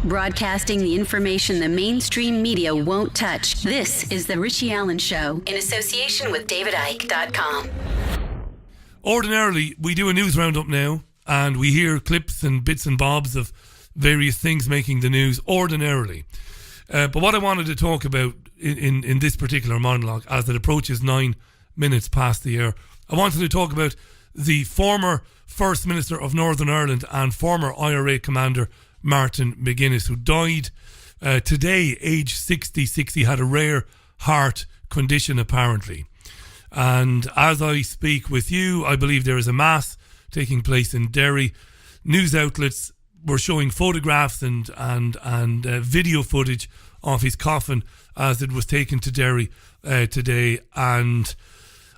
Broadcasting the information the mainstream media won't touch. This is The Richie Allen Show in association with DavidIke.com. Ordinarily, we do a news roundup now, and we hear clips and bits and bobs of various things making the news ordinarily. But what I wanted to talk about in this particular monologue, as it approaches 9 minutes past the hour, I wanted to talk about the former First Minister of Northern Ireland and former IRA commander Martin McGuinness, who died today, age 66. He had a rare heart condition, apparently. And as I speak with you, I believe there is a mass taking place in Derry. News outlets were showing photographs and video footage of his coffin as it was taken to Derry today. And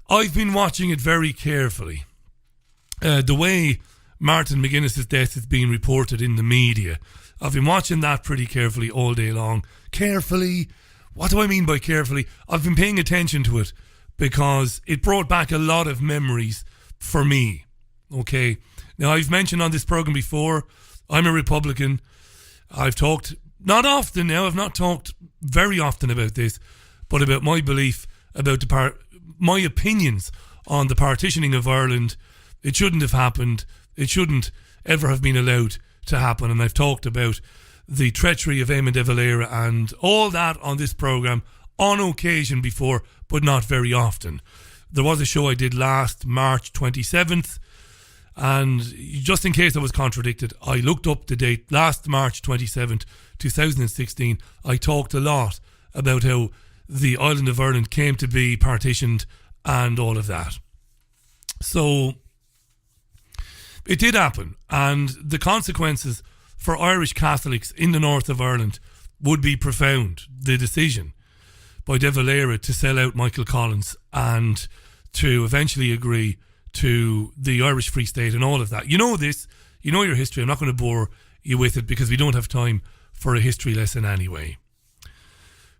I've been watching it very carefully. The way Martin McGuinness's death is being reported in the media, I've been watching that pretty carefully all day long. Carefully? What do I mean by carefully? I've been paying attention to it because it brought back a lot of memories for me. Okay? Now, I've mentioned on this program before, I'm a Republican. I've talked, not often now, I've not talked very often about this, but about my belief, about my opinions on the partitioning of Ireland. It shouldn't have happened. It shouldn't ever have been allowed to happen. And I've talked about the treachery of Eamon de Valera and all that on this programme on occasion before, but not very often. There was a show I did last March 27th, and just in case I was contradicted, I looked up the date. Last March 27th, 2016, I talked a lot about how the island of Ireland came to be partitioned and all of that. So it did happen, and the consequences for Irish Catholics in the north of Ireland would be profound. The decision by De Valera to sell out Michael Collins and to eventually agree to the Irish Free State and all of that. You know this, you know your history. I'm not going to bore you with it because we don't have time for a history lesson anyway.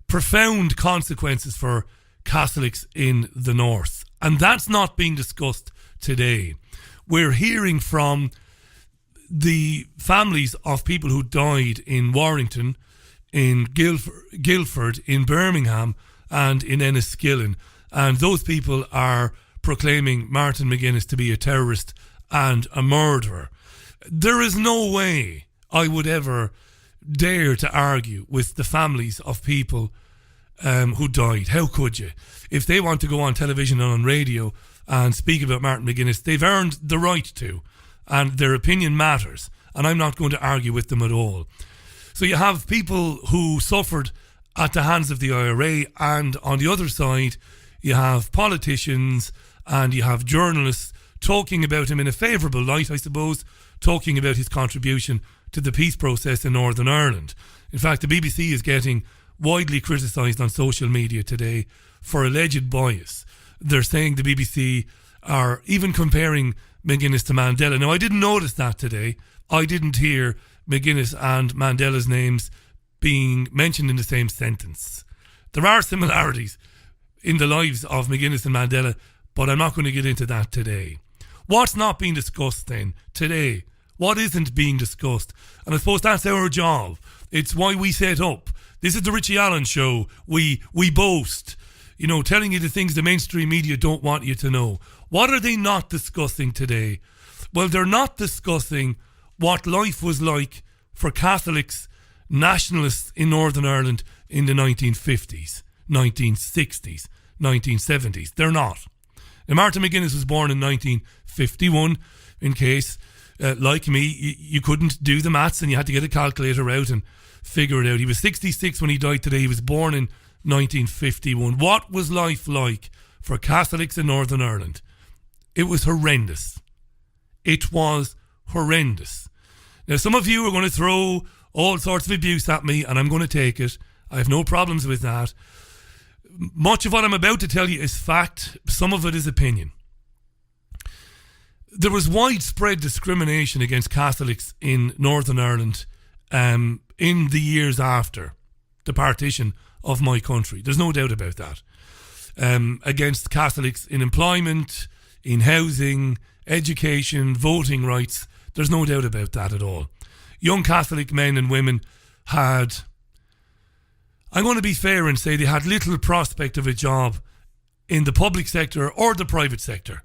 Profound consequences for Catholics in the north, and that's not being discussed today. We're hearing from the families of people who died in Warrington, in Guildford, in Birmingham, and in Enniskillen. And those people are proclaiming Martin McGuinness to be a terrorist and a murderer. There is no way I would ever dare to argue with the families of people who died. How could you? If they want to go on television and on radio and speak about Martin McGuinness, they've earned the right to, and their opinion matters, and I'm not going to argue with them at all. So you have people who suffered at the hands of the IRA, and on the other side you have politicians and you have journalists talking about him in a favourable light, I suppose, talking about his contribution to the peace process in Northern Ireland. In fact, the BBC is getting widely criticised on social media today for alleged bias. They're saying the BBC are even comparing McGuinness to Mandela. Now, I didn't notice that today. I didn't hear McGuinness and Mandela's names being mentioned in the same sentence. There are similarities in the lives of McGuinness and Mandela, but I'm not going to get into that today. What's not being discussed then today? What isn't being discussed? And I suppose that's our job. It's why we set up. This is the Richie Allen Show. We boast, telling you the things the mainstream media don't want you to know. What are they not discussing today? Well, they're not discussing what life was like for Catholics, nationalists in Northern Ireland in the 1950s, 1960s, 1970s. They're not. Now, Martin McGuinness was born in 1951, in case, like me, you couldn't do the maths and you had to get a calculator out and figure it out. He was 66 when he died today. He was born in 1951. What was life like for Catholics in Northern Ireland? It was horrendous. It was horrendous. Now, some of you are going to throw all sorts of abuse at me, and I'm going to take it. I have no problems with that. Much of what I'm about to tell you is fact. Some of it is opinion. There was widespread discrimination against Catholics in Northern Ireland in the years after the partition of my country. There's no doubt about that. Against Catholics in employment, in housing, education, voting rights. There's no doubt about that at all. Young Catholic men and women had, I'm going to be fair and say they had little prospect of a job in the public sector or the private sector.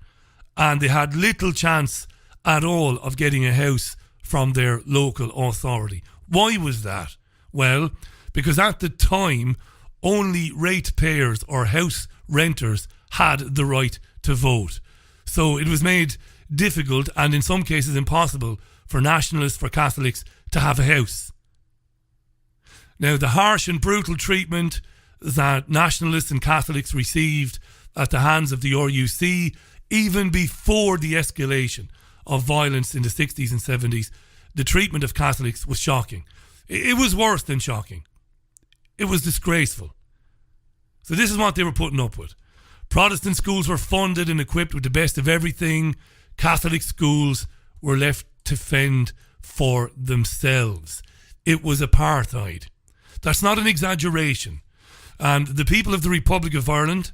And they had little chance at all of getting a house from their local authority. Why was that? Well, because at the time, only ratepayers or house renters had the right to vote. So it was made difficult and in some cases impossible for nationalists, for Catholics to have a house. Now, the harsh and brutal treatment that nationalists and Catholics received at the hands of the RUC, even before the escalation of violence in the 60s and 70s, the treatment of Catholics was shocking. It was worse than shocking. It was disgraceful. So this is what they were putting up with. Protestant schools were funded and equipped with the best of everything. Catholic schools were left to fend for themselves. It was apartheid. That's not an exaggeration. And the people of the Republic of Ireland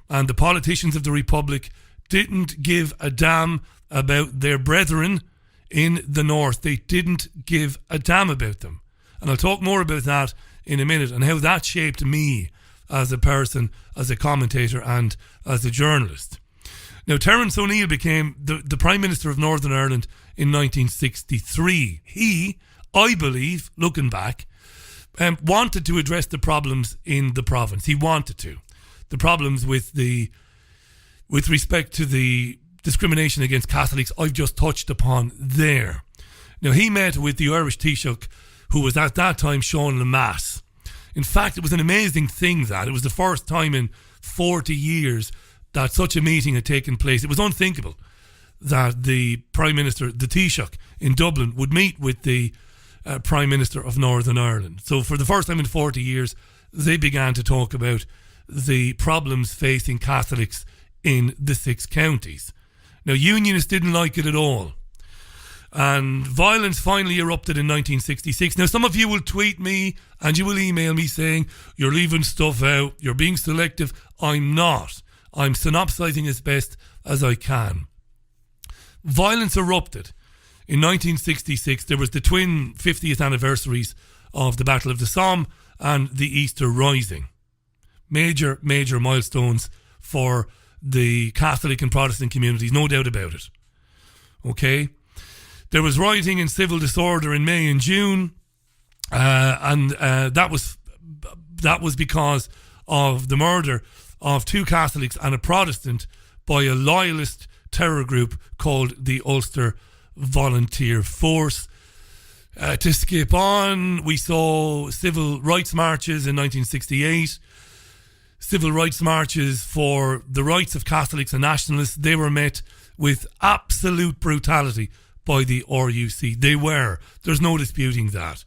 and the politicians of the Republic didn't give a damn about their brethren in the North. They didn't give a damn about them. And I'll talk more about that in a minute and how that shaped me as a person, as a commentator and as a journalist. Now, Terence O'Neill became the Prime Minister of Northern Ireland in 1963. He, I believe, looking back, wanted to address the problems in the province. He wanted to. The problems with respect to the discrimination against Catholics I've just touched upon there. Now, he met with the Irish Taoiseach, who was at that time Sean Lemass. In fact, it was an amazing thing that it was the first time in 40 years that such a meeting had taken place. It was unthinkable that the Prime Minister, the Taoiseach in Dublin, would meet with the Prime Minister of Northern Ireland. So for the first time in 40 years, they began to talk about the problems facing Catholics in the 6 counties. Now, Unionists didn't like it at all. And violence finally erupted in 1966. Now, some of you will tweet me and you will email me saying, you're leaving stuff out, you're being selective. I'm not. I'm synopsising as best as I can. Violence erupted in 1966. There was the twin 50th anniversaries of the Battle of the Somme and the Easter Rising. Major milestones for the Catholic and Protestant communities, no doubt about it. Okay? There was rioting and civil disorder in May and June, and that was because of the murder of 2 Catholics and a Protestant by a loyalist terror group called the Ulster Volunteer Force. To skip on, we saw civil rights marches in 1968. Civil rights marches for the rights of Catholics and nationalists. They were met with absolute brutality by the RUC. They were. There's no disputing that.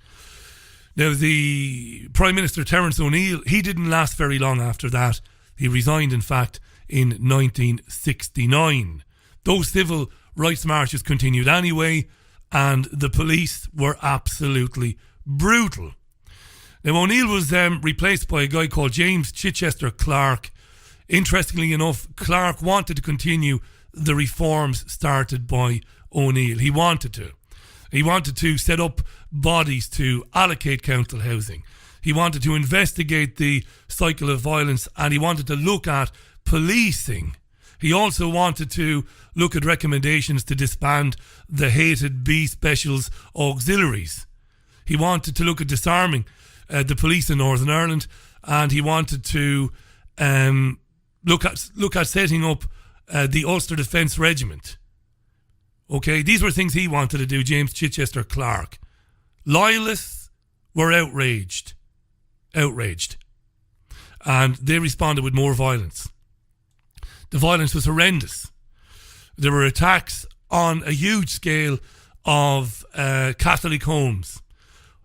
Now, the Prime Minister, Terence O'Neill, he didn't last very long after that. He resigned, in fact, in 1969. Those civil rights marches continued anyway, and the police were absolutely brutal. Now, O'Neill was replaced by a guy called James Chichester Clark. Interestingly enough, Clark wanted to continue the reforms started by O'Neill. He wanted to. He wanted to set up bodies to allocate council housing. He wanted to investigate the cycle of violence, and he wanted to look at policing. He also wanted to look at recommendations to disband the hated B Specials auxiliaries. He wanted to look at disarming the police in Northern Ireland, and he wanted to look at setting up the Ulster Defence Regiment. Okay, these were things he wanted to do, James Chichester Clark. Loyalists were outraged. And they responded with more violence. The violence was horrendous. There were attacks on a huge scale of Catholic homes.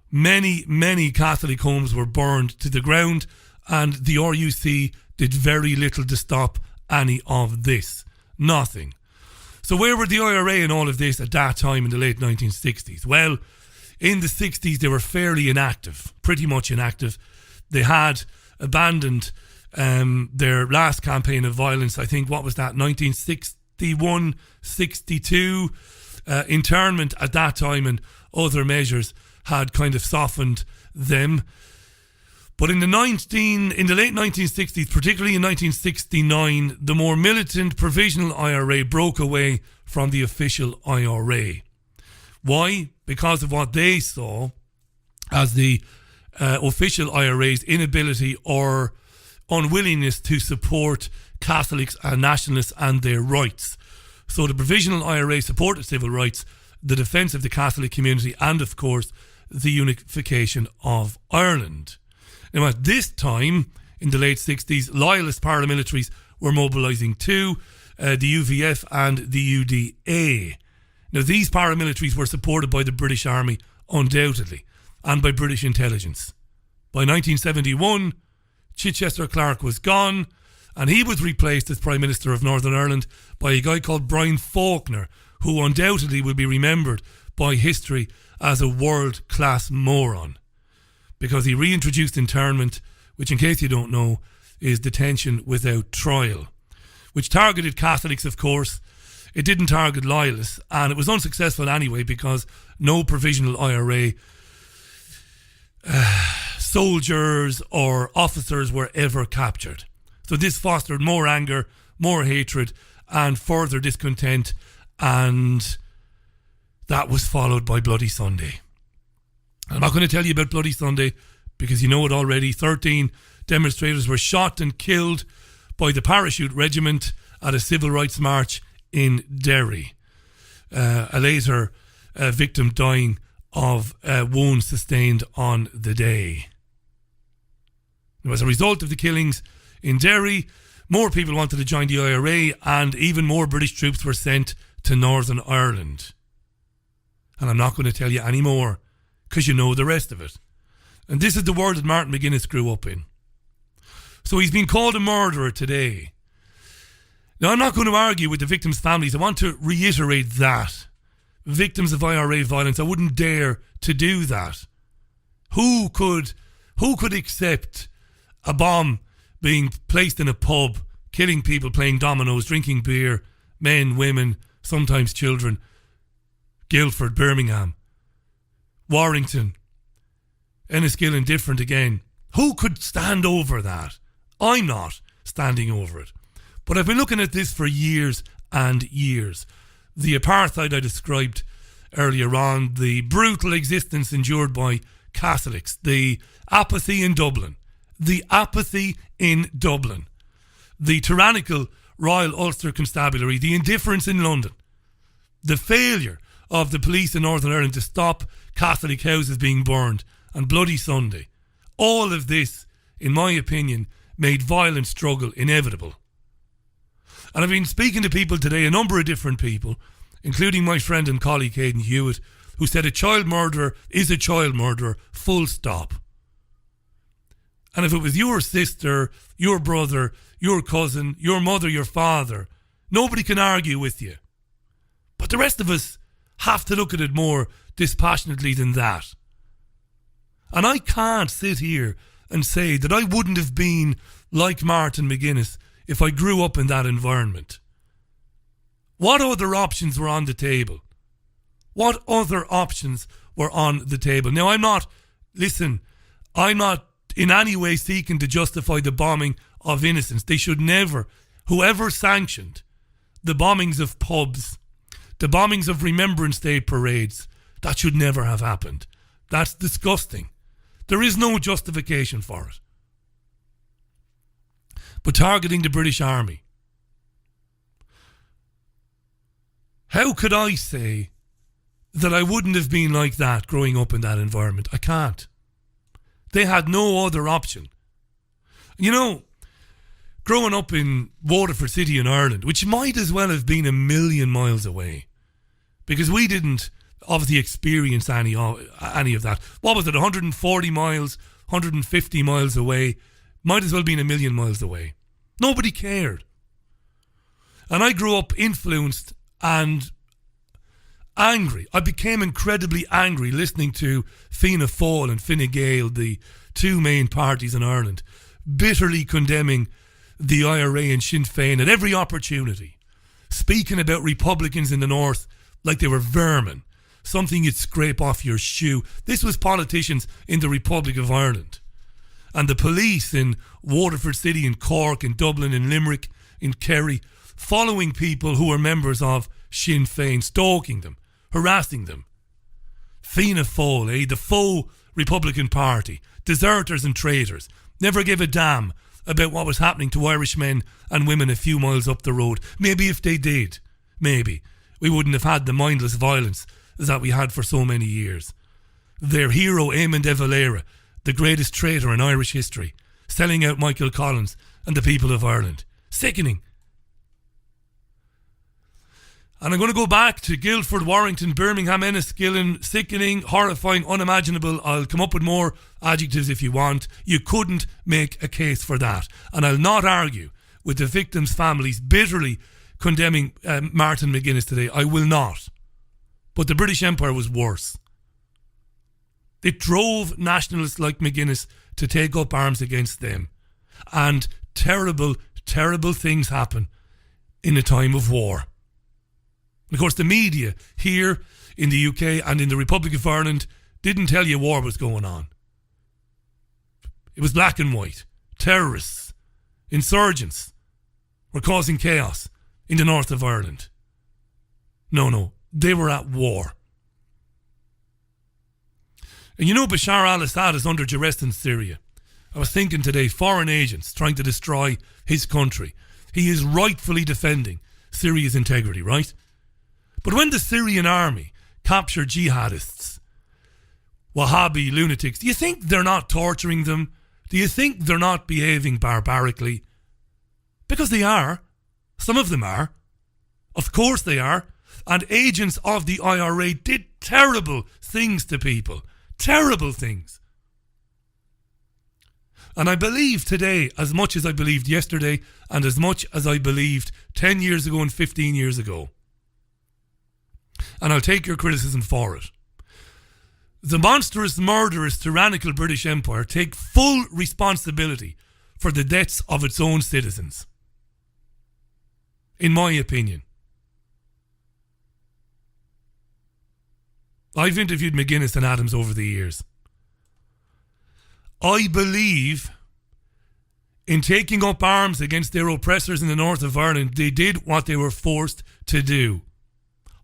Many Catholic homes were burned to the ground, and the RUC did very little to stop any of this. Nothing. So where were the IRA in all of this at that time in the late 1960s? Well, in the 60s they were fairly inactive, pretty much inactive. They had abandoned their last campaign of violence, I think, what was that, 1961, 62. Internment at that time and other measures had kind of softened them. But in the late 1960s, particularly in 1969, the more militant provisional IRA broke away from the official IRA. Why? Because of what they saw as the official IRA's inability or unwillingness to support Catholics and nationalists and their rights. So the provisional IRA supported civil rights, the defence of the Catholic community, and of course the unification of Ireland. Now at this time, in the late 60s, loyalist paramilitaries were mobilising too, the UVF and the UDA. Now these paramilitaries were supported by the British Army, undoubtedly, and by British intelligence. By 1971, Chichester Clark was gone, and he was replaced as Prime Minister of Northern Ireland by a guy called Brian Faulkner, who undoubtedly will be remembered by history as a world-class moron, because he reintroduced internment, which, in case you don't know, is detention without trial, which targeted Catholics, of course. It didn't target loyalists, and it was unsuccessful anyway because no provisional IRA soldiers or officers were ever captured. So this fostered more anger, more hatred, and further discontent, and that was followed by Bloody Sunday. I'm not going to tell you about Bloody Sunday because you know it already. 13 demonstrators were shot and killed by the Parachute Regiment at a civil rights march in Derry. A later victim dying of wounds sustained on the day. Now, as a result of the killings in Derry, more people wanted to join the IRA, and even more British troops were sent to Northern Ireland. And I'm not going to tell you any more, because you know the rest of it. And this is the world that Martin McGuinness grew up in. So he's been called a murderer today. Now, I'm not going to argue with the victims' families. I want to reiterate that. Victims of IRA violence, I wouldn't dare to do that. Who could accept a bomb being placed in a pub, killing people, playing dominoes, drinking beer, men, women, sometimes children, Guildford, Birmingham, Warrington, Enniskillen, different again. Who could stand over that? I'm not standing over it. But I've been looking at this for years and years. The apartheid I described earlier on, the brutal existence endured by Catholics, the apathy in Dublin, the tyrannical Royal Ulster Constabulary, the indifference in London, the failure of the police in Northern Ireland to stop Catholic houses being burned, and Bloody Sunday. All of this, in my opinion, made violent struggle inevitable. And I've been speaking to people today, a number of different people, including my friend and colleague Aidan Hewitt, who said a child murderer is a child murderer, full stop. And if it was your sister, your brother, your cousin, your mother, your father, nobody can argue with you. But the rest of us have to look at it more dispassionately than that. And I can't sit here and say that I wouldn't have been like Martin McGuinness if I grew up in that environment. What other options were on the table? What other options were on the table? Now, I'm not in any way seeking to justify the bombing of innocents. They should never, whoever sanctioned the bombings of pubs, the bombings of Remembrance Day parades, that should never have happened. That's disgusting. There is no justification for it. But targeting the British Army, how could I say that I wouldn't have been like that growing up in that environment? I can't. They had no other option. You know, growing up in Waterford City in Ireland, which might as well have been a million miles away, because we didn't obviously experience any of that. What was it, 140 miles, 150 miles away? Might as well have been a million miles away. Nobody cared. And I grew up influenced and angry. I became incredibly angry listening to Fianna Fáil and Fine Gael, the two main parties in Ireland, bitterly condemning the IRA and Sinn Féin at every opportunity, speaking about Republicans in the north like they were vermin, something you'd scrape off your shoe. This was politicians in the Republic of Ireland. And the police in Waterford City, in Cork, in Dublin, in Limerick, in Kerry, following people who were members of Sinn Féin, stalking them, harassing them. Fianna Fáil, the faux Republican Party, deserters and traitors, never gave a damn about what was happening to Irish men and women a few miles up the road. Maybe if they did, maybe, we wouldn't have had the mindless violence that we had for so many years. Their hero, Eamon de Valera, the greatest traitor in Irish history, selling out Michael Collins and the people of Ireland. Sickening. And I'm going to go back to Guildford, Warrington, Birmingham, Enniskillen. Sickening, horrifying, unimaginable. I'll come up with more adjectives if you want. You couldn't make a case for that. And I'll not argue with the victims' families bitterly condemning Martin McGuinness today. I will not. But the British Empire was worse. It drove nationalists like McGuinness to take up arms against them. And terrible, terrible things happen in a time of war. Of course, the media here in the UK and in the Republic of Ireland didn't tell you war was going on. It was black and white. Terrorists, insurgents were causing chaos in the north of Ireland. No, they were at war. And you know Bashar al-Assad is under duress in Syria. I was thinking today, foreign agents trying to destroy his country. He is rightfully defending Syria's integrity, right? But when the Syrian army capture jihadists, Wahhabi lunatics, do you think they're not torturing them? Do you think they're not behaving barbarically? Because they are. Some of them are. Of course they are. And agents of the IRA did terrible things to people. Terrible things. And I believe today, as much as I believed yesterday, and as much as I believed 10 years ago and 15 years ago. And I'll take your criticism for it. The monstrous, murderous, tyrannical British Empire take full responsibility for the deaths of its own citizens. In my opinion. I've interviewed McGuinness and Adams over the years. I believe in taking up arms against their oppressors in the north of Ireland, they did what they were forced to do.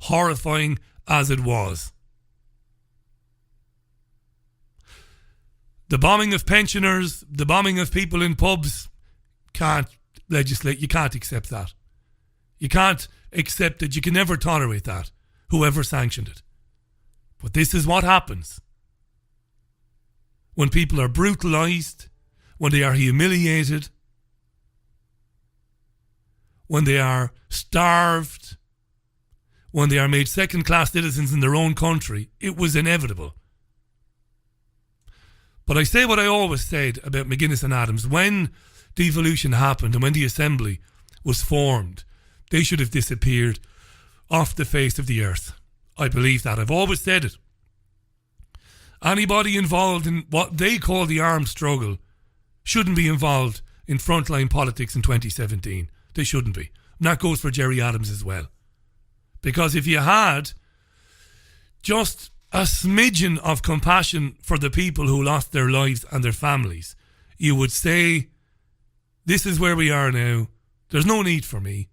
Horrifying as it was. The bombing of pensioners, the bombing of people in pubs, can't legislate. You can't accept that. You can't accept it. You can never tolerate that, whoever sanctioned it. But this is what happens when people are brutalised, when they are humiliated, when they are starved, when they are made second-class citizens in their own country. It was inevitable. But I say what I always said about McGuinness and Adams. When devolution happened and when the Assembly was formed, they should have disappeared off the face of the earth. I believe that. I've always said it. Anybody involved in what they call the armed struggle shouldn't be involved in frontline politics in 2017. They shouldn't be. And that goes for Gerry Adams as well. Because if you had just a smidgen of compassion for the people who lost their lives and their families, you would say, this is where we are now. There's no need for me.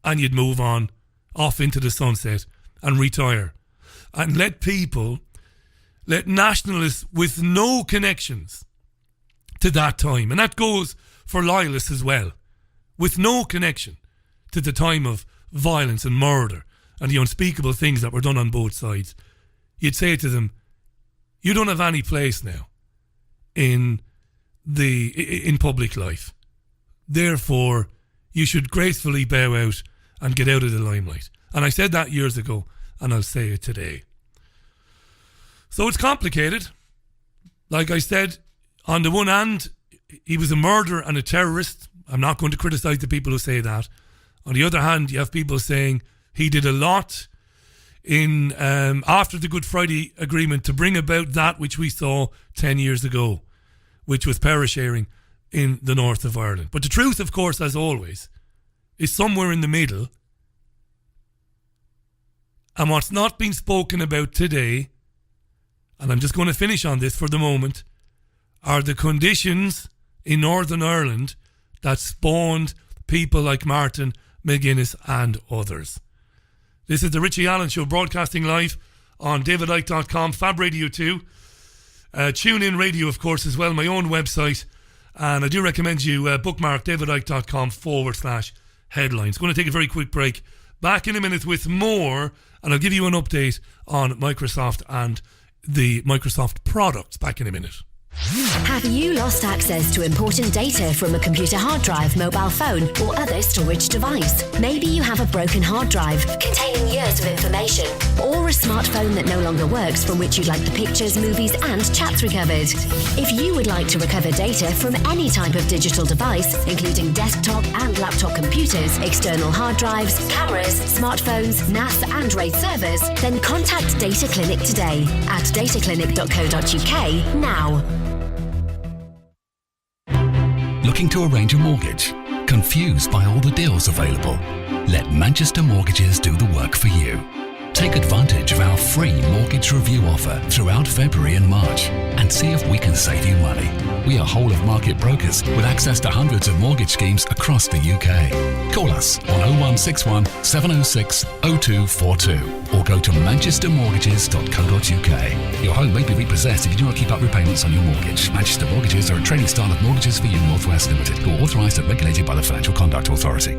And you'd move on, off into the sunset and retire. And let nationalists with no connections to that time, and that goes for loyalists as well, with no connection to the time of violence and murder and the unspeakable things that were done on both sides, you'd say to them, you don't have any place now in public life. Therefore, you should gracefully bow out and get out of the limelight. And I said that years ago, and I'll say it today. So it's complicated. Like I said, on the one hand, he was a murderer and a terrorist. I'm not going to criticise the people who say that. On the other hand, you have people saying he did a lot in after the Good Friday Agreement to bring about that which we saw 10 years ago, which was power sharing in the north of Ireland. But the truth, of course, as always, is somewhere in the middle. And what's not been spoken about today, and I'm just going to finish on this for the moment, are the conditions in Northern Ireland that spawned people like Martin McGuinness and others. This is the Richie Allen Show, broadcasting live on davidicke.com, Fab Radio 2, TuneIn Radio, of course, as well, my own website. And I do recommend you bookmark davidicke.com/headlines. Going to take a very quick break. Back in a minute with more, and I'll give you an update on Microsoft and the Microsoft products. Back in a minute. Have you lost access to important data from a computer hard drive, mobile phone, or other storage device? Maybe you have a broken hard drive containing years of information, or a smartphone that no longer works from which you'd like the pictures, movies, and chats recovered. If you would like to recover data from any type of digital device, including desktop and laptop computers, external hard drives, cameras, smartphones, NAS, and RAID servers, then contact Data Clinic today at dataclinic.co.uk now. Looking to arrange a mortgage? Confused by all the deals available? Let Manchester Mortgages do the work for you. Take advantage of our free mortgage review offer throughout February and March and see if we can save you money. We are whole of market brokers with access to hundreds of mortgage schemes across the UK. Call us on 0161 706 0242 or go to manchestermortgages.co.uk. Your home may be repossessed if you do not keep up repayments on your mortgage. Manchester Mortgages are a trading style of Mortgages for You North West Limited, who are authorised and regulated by the Financial Conduct Authority.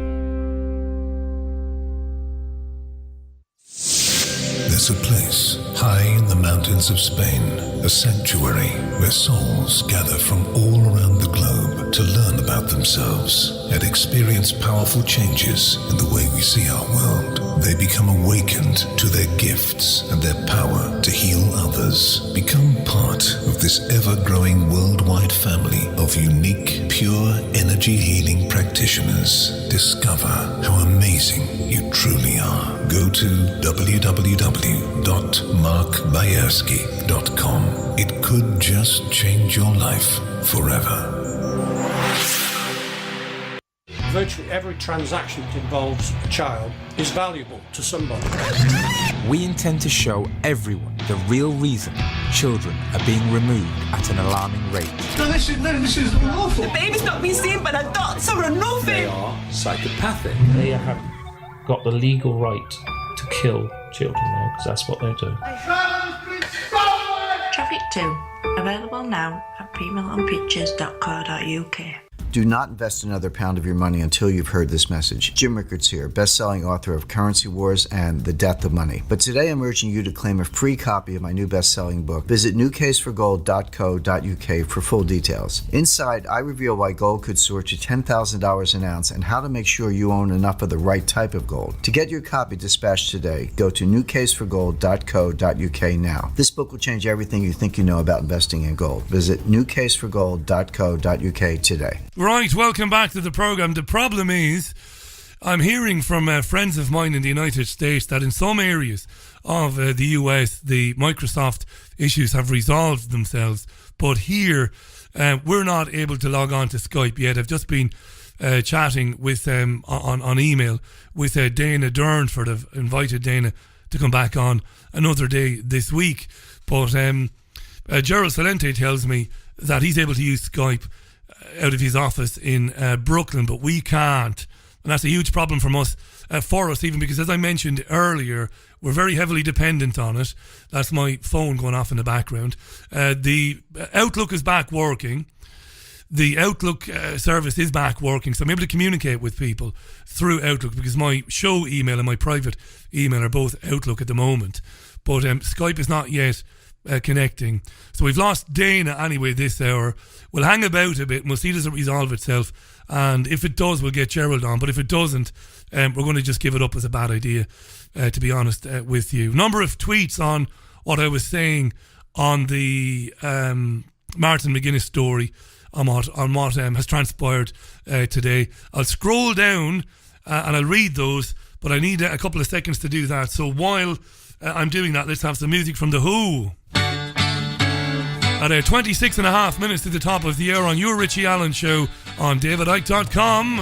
There's a place high in the mountains of Spain, a sanctuary where souls gather from all around the globe to learn about themselves and experience powerful changes in the way we see our world. They become awakened to their gifts and their power to heal others. Become part of this ever-growing worldwide family of unique, pure energy healing practitioners. Discover how amazing you truly are. Go to www.markbayerski.com. It could just change your life forever. Virtually every transaction that involves a child is valuable to somebody. We intend to show everyone the real reason children are being removed at an alarming rate. No, this is awful. The baby's not been seen by the doctor or nothing. They are psychopathic. They have got the legal right to kill children now, because that's what they do. Traffic 2, available now at premiumpictures.co.uk. Do not invest another pound of your money until you've heard this message. Jim Rickards here, best-selling author of Currency Wars and The Death of Money. But today I'm urging you to claim a free copy of my new best-selling book. Visit newcaseforgold.co.uk for full details. Inside, I reveal why gold could soar to $10,000 an ounce and how to make sure you own enough of the right type of gold. To get your copy dispatched today, go to newcaseforgold.co.uk now. This book will change everything you think you know about investing in gold. Visit newcaseforgold.co.uk today. Right, welcome back to the programme. The problem is, I'm hearing from friends of mine in the United States that in some areas of the US, the Microsoft issues have resolved themselves. But here, we're not able to log on to Skype yet. I've just been chatting with on email with Dana Durnford. I've invited Dana to come back on another day this week. But Gerald Salente tells me that he's able to use Skype out of his office in Brooklyn, but we can't, and that's a huge problem for us even because, as I mentioned earlier, we're very heavily dependent on it. That's my phone going off in the background. The Outlook is back working. The Outlook service is back working, so I'm able to communicate with people through Outlook because my show email and my private email are both Outlook at the moment, but Skype is not yet connecting. So we've lost Dana anyway this hour. We'll hang about a bit and we'll see does it resolve itself, and if it does we'll get Gerald on, but if it doesn't we're going to just give it up as a bad idea, to be honest with you. Number of tweets on what I was saying on the Martin McGuinness story on what has transpired today. I'll scroll down and I'll read those, but I need a couple of seconds to do that. So while I'm doing that, let's have some music from The Who. At 26 and a half minutes to the top of the hour on your Richie Allen Show on davidicke.com.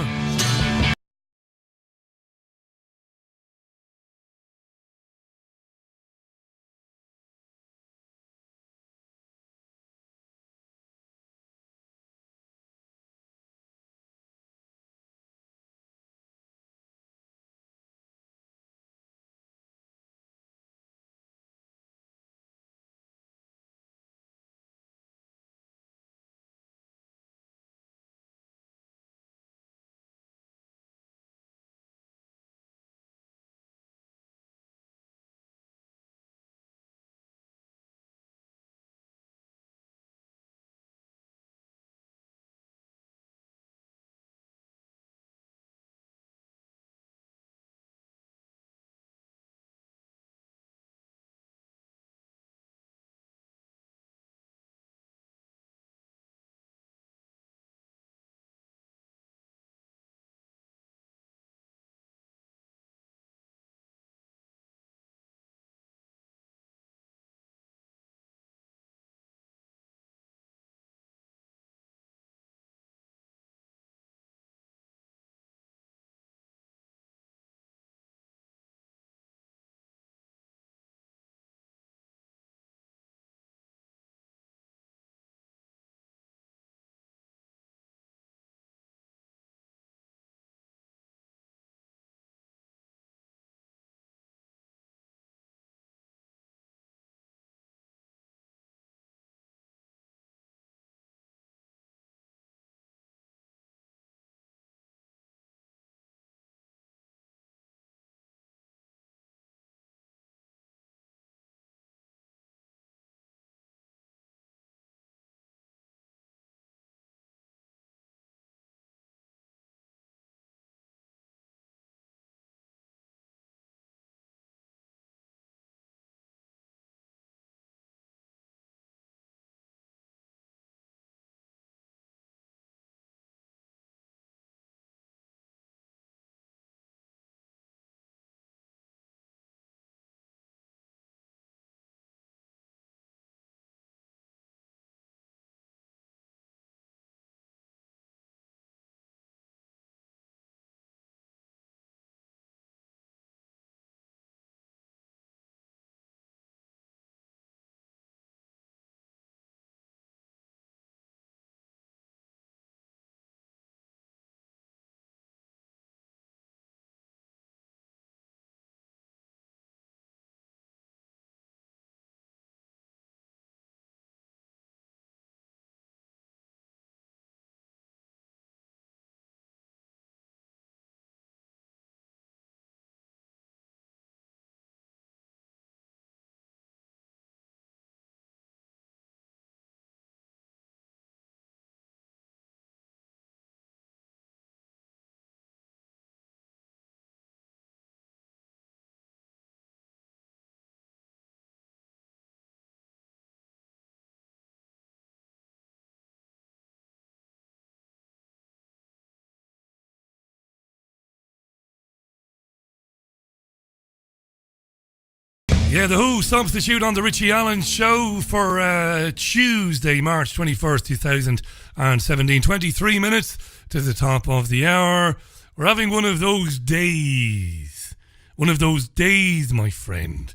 Yeah, The Who substitute on the Richie Allen Show for Tuesday, March 21st, 2017. 23 minutes to the top of the hour. We're having one of those days. One of those days, my friend,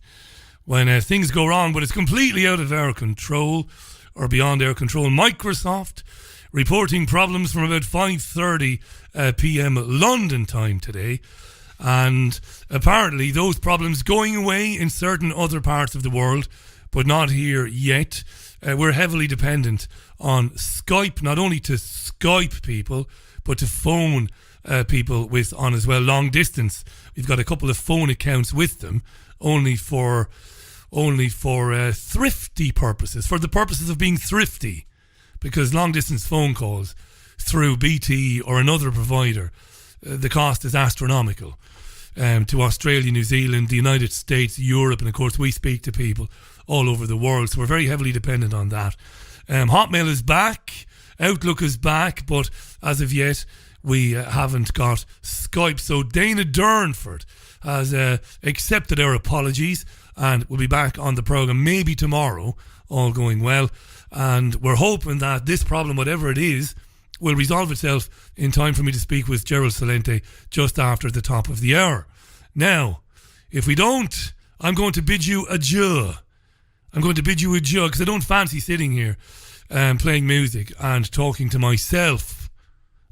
when things go wrong, but it's completely out of our control or beyond our control. Microsoft reporting problems from about 5:30 p.m. London time today. And apparently those problems going away in certain other parts of the world, but not here yet. We're heavily dependent on Skype, not only to Skype people, but to phone people with on as well, long distance. We've got a couple of phone accounts with them, only for thrifty purposes, for the purposes of being thrifty, because long distance phone calls through BT or another provider, the cost is astronomical. To Australia, New Zealand, the United States, Europe, and of course we speak to people all over the world, so we're very heavily dependent on that. Hotmail is back, Outlook is back, but as of yet we haven't got Skype. So Dana Durnford has accepted our apologies and will be back on the programme maybe tomorrow, all going well, and we're hoping that this problem, whatever it is, will resolve itself in time for me to speak with Gerald Salente just after the top of the hour. Now, if we don't, I'm going to bid you adieu. I'm going to bid you adieu because I don't fancy sitting here playing music and talking to myself.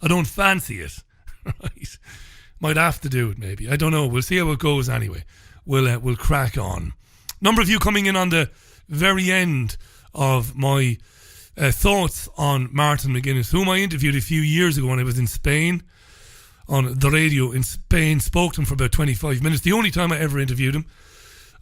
I don't fancy it. Right? Might have to do it maybe. I don't know. We'll see how it goes anyway. We'll crack on. Number of you coming in on the very end of my thoughts on Martin McGuinness, whom I interviewed a few years ago when I was in Spain, on the radio in Spain. Spoke to him for about 25 minutes, the only time I ever interviewed him.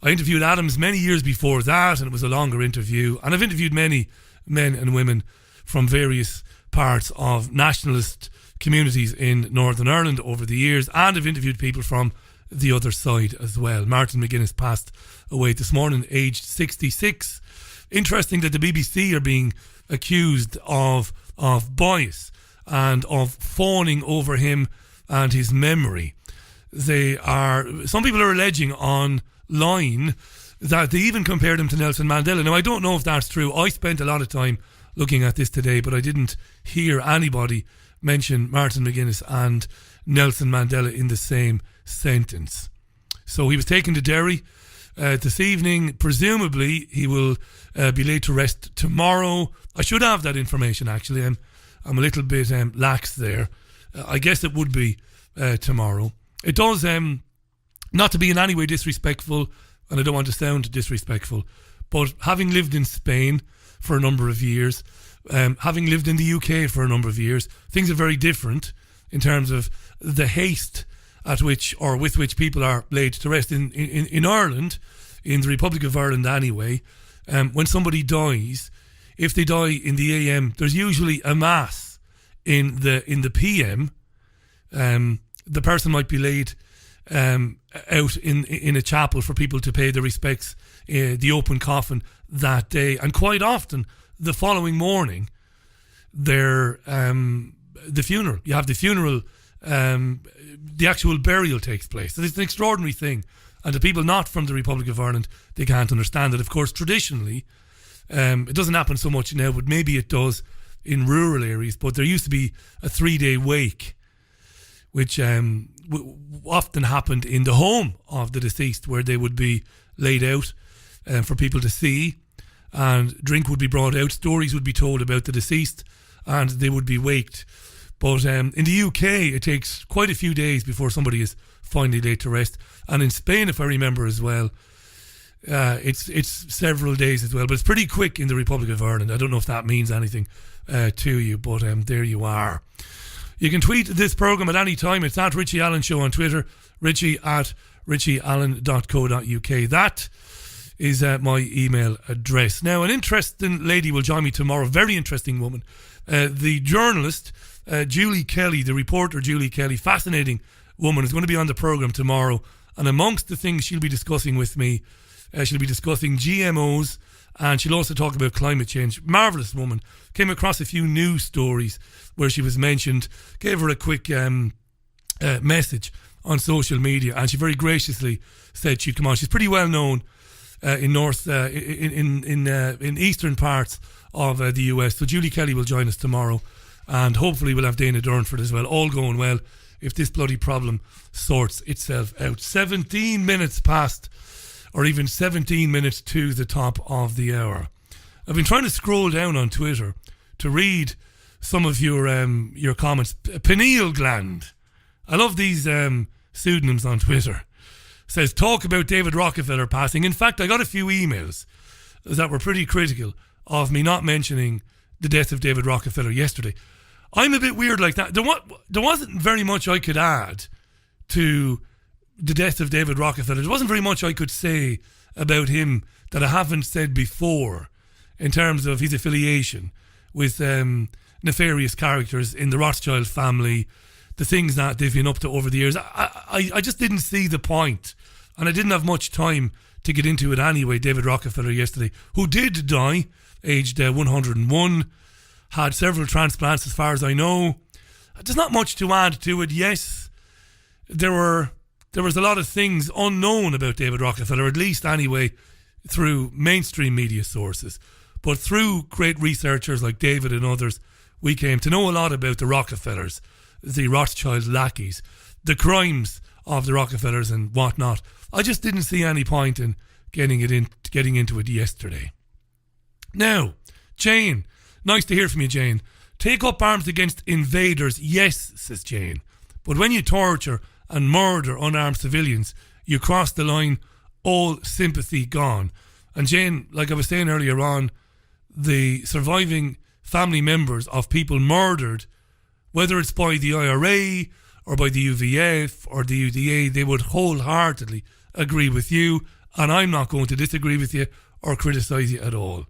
I interviewed Adams many years before that, and it was a longer interview, and I've interviewed many men and women from various parts of nationalist communities in Northern Ireland over the years, and I've interviewed people from the other side as well. Martin McGuinness passed away this morning, aged 66. Interesting that the BBC are being accused of bias and of fawning over him and his memory. Some people are alleging online that they even compared him to Nelson Mandela. Now, I don't know if that's true. I spent a lot of time looking at this today, but I didn't hear anybody mention Martin McGuinness and Nelson Mandela in the same sentence. So he was taken to Derry this evening. Presumably he will be laid to rest tomorrow. I should have that information actually. I'm a little bit lax there. I guess it would be tomorrow. It does, not to be in any way disrespectful, and I don't want to sound disrespectful, but having lived in Spain for a number of years, having lived in the UK for a number of years, things are very different in terms of the haste at which, or with which, people are laid to rest in Ireland, in the Republic of Ireland anyway. When somebody dies, if they die in the AM, there's usually a mass in the PM. The person might be laid out in a chapel for people to pay their respects, the open coffin that day, and quite often the following morning, the funeral. You have the funeral. The actual burial takes place. So it's an extraordinary thing, and the people not from the Republic of Ireland, they can't understand it. Of course, traditionally, it doesn't happen so much now, but maybe it does in rural areas. But there used to be a 3-day wake, which often happened in the home of the deceased, where they would be laid out for people to see, and drink would be brought out, stories would be told about the deceased, and they would be waked. But in the UK, it takes quite a few days before somebody is finally laid to rest. And in Spain, if I remember as well, it's several days as well. But it's pretty quick in the Republic of Ireland. I don't know if that means anything to you, but there you are. You can tweet this programme at any time. It's at Richie Allen Show on Twitter, Richie at richieallen.co.uk. That is my email address. Now, an interesting lady will join me tomorrow, very interesting woman. The journalist, Julie Kelly, the reporter Julie Kelly, fascinating woman, is going to be on the programme tomorrow. And amongst the things she'll be discussing with me, she'll be discussing GMOs, and she'll also talk about climate change. Marvellous woman. Came across a few news stories where she was mentioned, gave her a quick message on social media, and she very graciously said she'd come on. She's pretty well known in eastern parts of the US. So Julie Kelly will join us tomorrow, and hopefully we'll have Dana Durnford as well. All going well if this bloody problem sorts itself out. 17 minutes past, or even 17 minutes to the top of the hour. I've been trying to scroll down on Twitter to read some of your comments. Pineal gland. I love these pseudonyms on Twitter. Says, talk about David Rockefeller passing. In fact, I got a few emails that were pretty critical of me not mentioning the death of David Rockefeller yesterday. I'm a bit weird like that. There wasn't very much I could add to the death of David Rockefeller. There wasn't very much I could say about him that I haven't said before in terms of his affiliation with nefarious characters in the Rothschild family, the things that they've been up to over the years. I just didn't see the point, and I didn't have much time to get into it anyway. David Rockefeller yesterday, who did die, aged 101, had several transplants as far as I know. There's not much to add to it. Yes, there was a lot of things unknown about David Rockefeller, at least anyway, through mainstream media sources. But through great researchers like David and others, we came to know a lot about the Rockefellers, the Rothschild lackeys, the crimes of the Rockefellers and whatnot. I just didn't see any point in getting into it yesterday. Now, Jane, nice to hear from you, Jane. Take up arms against invaders, yes, says Jane. But when you torture and murder unarmed civilians, you cross the line, all sympathy gone. And Jane, like I was saying earlier on, the surviving family members of people murdered, whether it's by the IRA or by the UVF or the UDA, they would wholeheartedly agree with you, and I'm not going to disagree with you or criticise you at all.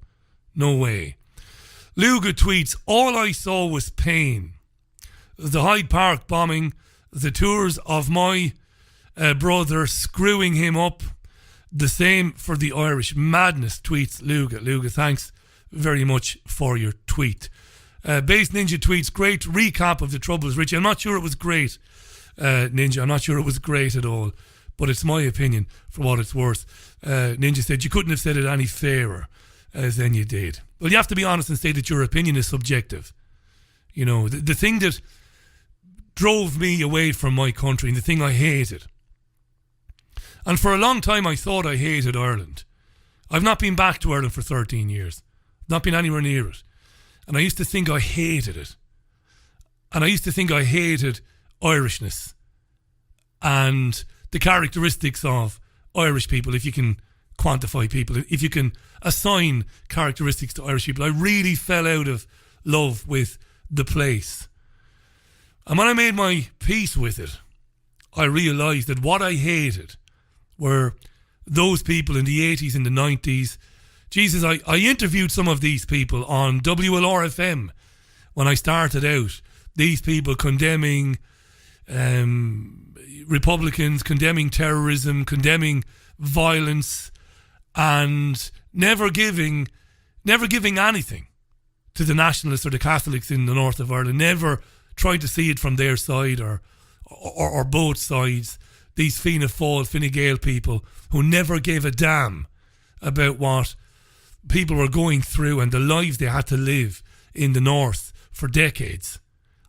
No way. Luga tweets, all I saw was pain. The Hyde Park bombing, the tours of my brother screwing him up, the same for the Irish. Madness, tweets Luga. Luga, thanks very much for your tweet. Base Ninja tweets, great recap of the Troubles, Richie. I'm not sure it was great, Ninja. I'm not sure it was great at all, but it's my opinion for what it's worth. Ninja said, you couldn't have said it any fairer than you did. Well, you have to be honest and say that your opinion is subjective. You know, the thing that drove me away from my country and the thing I hated, and for a long time I thought I hated Ireland. I've not been back to Ireland for 13 years. Not been anywhere near it. And I used to think I hated it. And I used to think I hated Irishness and the characteristics of Irish people, if you can quantify people, if you can assign characteristics to Irish people. I really fell out of love with the place. And when I made my peace with it, I realised that what I hated were those people in the 80s and the 90s. Jesus, I interviewed some of these people on WLR-FM when I started out. These people condemning Republicans, condemning terrorism, condemning violence, and never giving anything to the nationalists or the Catholics in the north of Ireland. Never tried to see it from their side or both sides. These Fianna Fáil, Fine Gael people who never gave a damn about what people were going through and the lives they had to live in the north for decades.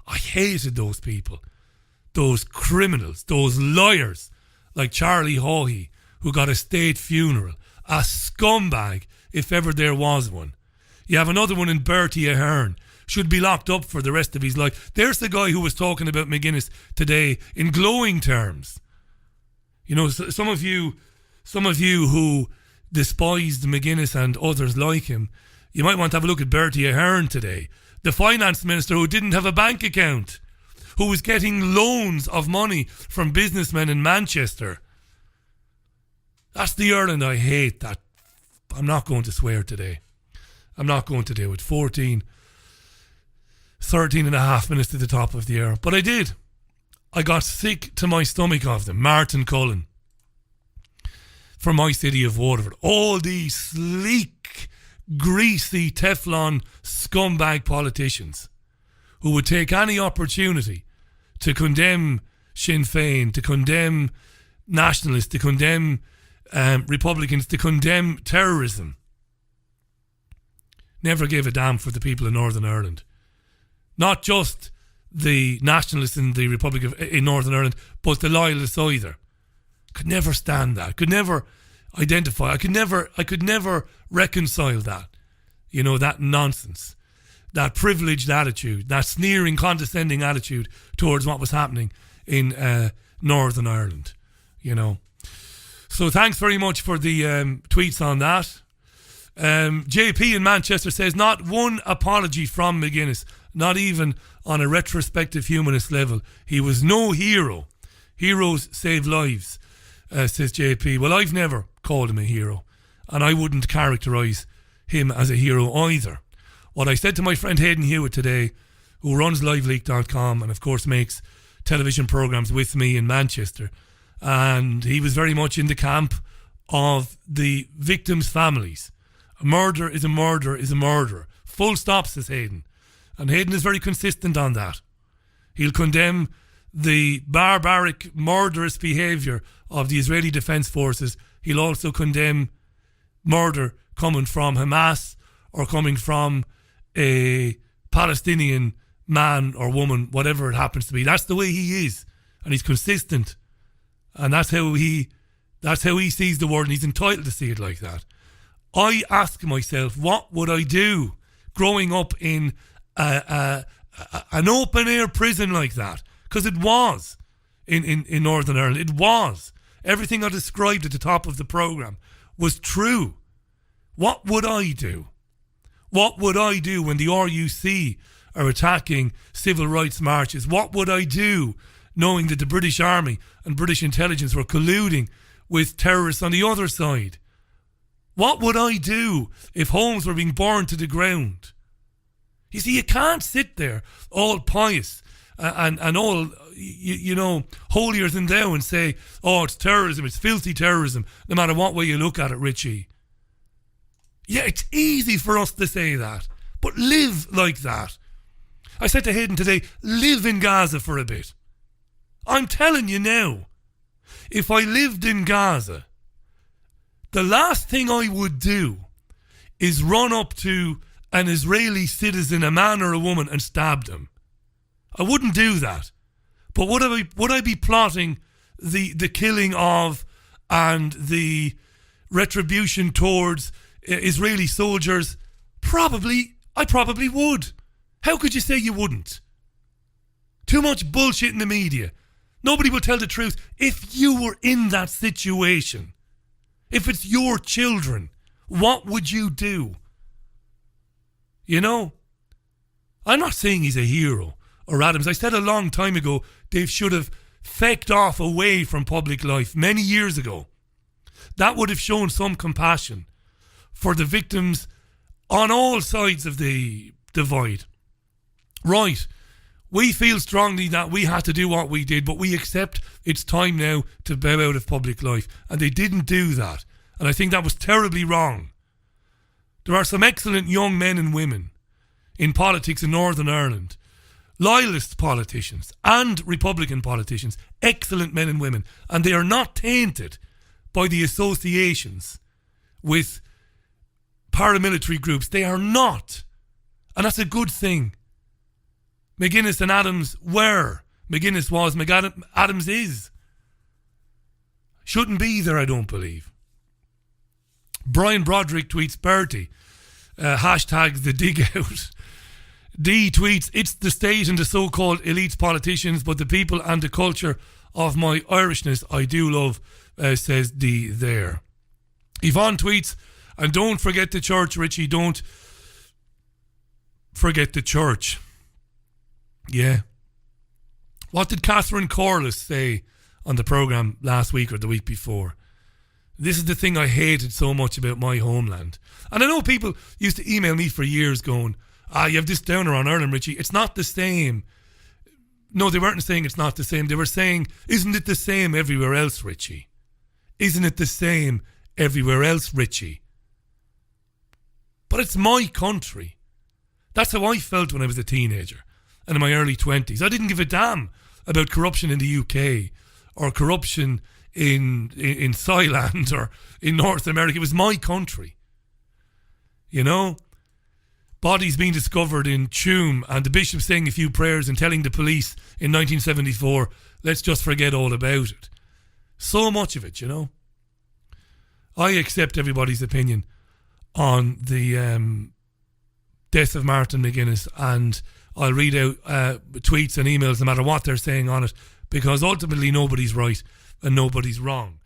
I hated those people, those criminals, those liars like Charlie Haughey, who got a state funeral, a scumbag if ever there was one. You have another one in Bertie Ahern, should be locked up for the rest of his life. There's the guy who was talking about McGuinness today in glowing terms. You know, some of you who despised McGuinness and others like him, you might want to have a look at Bertie Ahern today, the finance minister who didn't have a bank account, who was getting loans of money from businessmen in Manchester. That's the Ireland I hate. That I'm not going to swear today. I'm not going to do it. 13 and a half minutes to the top of the hour. But I did. I got sick to my stomach of them. Martin Cullen from my city of Waterford. All these sleek, greasy Teflon scumbag politicians who would take any opportunity to condemn Sinn Féin, to condemn nationalists, to condemn Republicans to condemn terrorism. Never gave a damn for the people in Northern Ireland. Not just the nationalists in the Republic in Northern Ireland, but the loyalists either. Could never stand that. Could never identify. I could never reconcile that. You know, that nonsense. That privileged attitude. That sneering, condescending attitude towards what was happening in Northern Ireland. You know. So thanks very much for the tweets on that. JP in Manchester says, not one apology from McGuinness. Not even on a retrospective humanist level. He was no hero. Heroes save lives, says JP. Well, I've never called him a hero, and I wouldn't characterise him as a hero either. What I said to my friend Hayden Hewitt today, who runs liveleak.com and of course makes television programmes with me in Manchester, and he was very much in the camp of the victims' families. A murder is a murder is a murder. Full stop, says Hayden. And Hayden is very consistent on that. He'll condemn the barbaric, murderous behaviour of the Israeli Defence Forces. He'll also condemn murder coming from Hamas or coming from a Palestinian man or woman, whatever it happens to be. That's the way he is. And he's consistent. And that's how he sees the world, and he's entitled to see it like that. I ask myself, what would I do growing up in an open-air prison like that? Because it was in Northern Ireland. It was. Everything I described at the top of the programme was true. What would I do? What would I do when the RUC are attacking civil rights marches? What would I do knowing that the British Army and British intelligence were colluding with terrorists on the other side? What would I do if homes were being burned to the ground? You see, you can't sit there all pious and all, you know, holier than thou and say, oh, it's terrorism, it's filthy terrorism, no matter what way you look at it, Richie. Yeah, it's easy for us to say that, but live like that. I said to Hayden today, live in Gaza for a bit. I'm telling you now, if I lived in Gaza, the last thing I would do is run up to an Israeli citizen, a man or a woman, and stab them. I wouldn't do that. But would I be plotting the killing of and the retribution towards Israeli soldiers? I probably would. How could you say you wouldn't? Too much bullshit in the media. Nobody will tell the truth. If you were in that situation, if it's your children, what would you do? You know, I'm not saying he's a hero or Adams. I said a long time ago they should have fecked off away from public life many years ago. That would have shown some compassion for the victims on all sides of the divide. Right, we feel strongly that we had to do what we did, but we accept it's time now to bow out of public life. And they didn't do that. And I think that was terribly wrong. There are some excellent young men and women in politics in Northern Ireland, loyalist politicians and Republican politicians, excellent men and women, and they are not tainted by the associations with paramilitary groups. They are not. And that's a good thing. McGuinness and Adams were. McGuinness was. Adams is. Shouldn't be there, I don't believe. Brian Broderick tweets Bertie. Hashtag the dig out. D tweets, it's the state and the so-called elite politicians, but the people and the culture of my Irishness I do love, says D there. Yvonne tweets, and don't forget the church, Richie, don't forget the church. Yeah. What did Catherine Corliss say on the programme last week or the week before? This is the thing I hated so much about my homeland. And I know people used to email me for years going, you have this downer on Ireland, Richie. It's not the same. No, they weren't saying it's not the same. They were saying, isn't it the same everywhere else, Richie? Isn't it the same everywhere else, Richie? But it's my country. That's how I felt when I was a teenager and in my early 20s. I didn't give a damn about corruption in the UK or corruption in Thailand or in North America. It was my country. You know? Bodies being discovered in Tuam and the bishop saying a few prayers and telling the police in 1974, let's just forget all about it. So much of it, you know. I accept everybody's opinion on the death of Martin McGuinness, and I'll read out tweets and emails no matter what they're saying on it, because ultimately nobody's right and nobody's wrong.